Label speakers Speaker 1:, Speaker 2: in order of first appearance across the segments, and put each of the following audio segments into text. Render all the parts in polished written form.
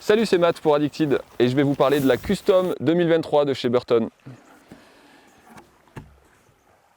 Speaker 1: Salut, c'est Matt pour Addicted et je vais vous parler de la Custom 2023 de chez Burton.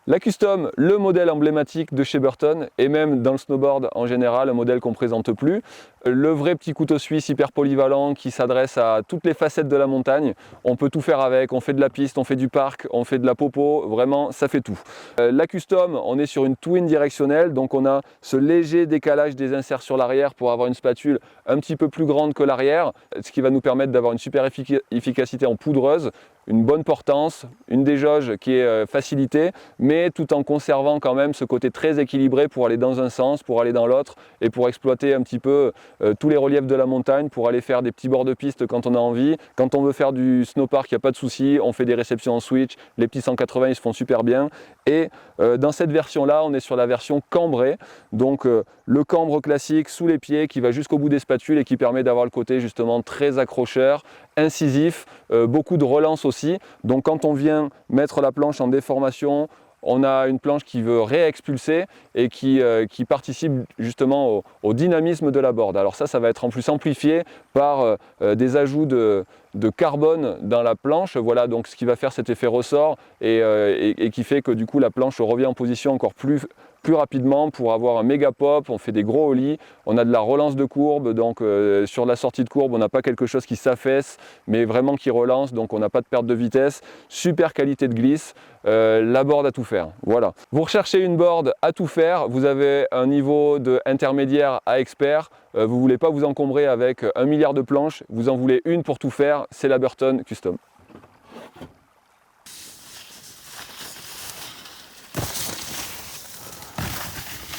Speaker 1: La Custom, le modèle emblématique de chez Burton et même dans le snowboard en général, un modèle qu'on ne présente plus. Le vrai petit couteau suisse hyper polyvalent qui s'adresse à toutes les facettes de la montagne. On peut tout faire avec, on fait de la piste, on fait du parc, on fait de la popo, vraiment ça fait tout. La Custom, on est sur une twin directionnelle, donc on a ce léger décalage des inserts sur l'arrière pour avoir une spatule un petit peu plus grande que l'arrière, ce qui va nous permettre d'avoir une super efficacité en poudreuse, une bonne portance, une déjauge qui est facilitée, mais tout en conservant quand même ce côté très équilibré pour aller dans un sens, pour aller dans l'autre et pour exploiter un petit peu tous les reliefs de la montagne, pour aller faire des petits bords de piste quand on a envie. Quand on veut faire du snowpark, il n'y a pas de souci, on fait des réceptions en switch, les petits 180 ils se font super bien. Et dans cette version-là, on est sur la version cambrée, donc le cambre classique sous les pieds qui va jusqu'au bout des spatules et qui permet d'avoir le côté justement très accrocheur, incisif, beaucoup de relance aussi. Donc quand on vient mettre la planche en déformation, on a une planche qui veut réexpulser et qui participe justement au dynamisme de la board. Alors ça va être en plus amplifié par des ajouts de carbone dans la planche, voilà donc ce qui va faire cet effet ressort et qui fait que du coup la planche revient en position encore plus rapidement pour avoir un méga pop. On fait des gros ollies, on a de la relance de courbe, donc sur la sortie de courbe on n'a pas quelque chose qui s'affaisse mais vraiment qui relance, donc on n'a pas de perte de vitesse, super qualité de glisse, la board à tout faire, voilà. Vous recherchez une board à tout faire, vous avez un niveau de intermédiaire à expert, vous ne voulez pas vous encombrer avec 1 milliard de planches, vous en voulez une pour tout faire, c'est la Burton Custom.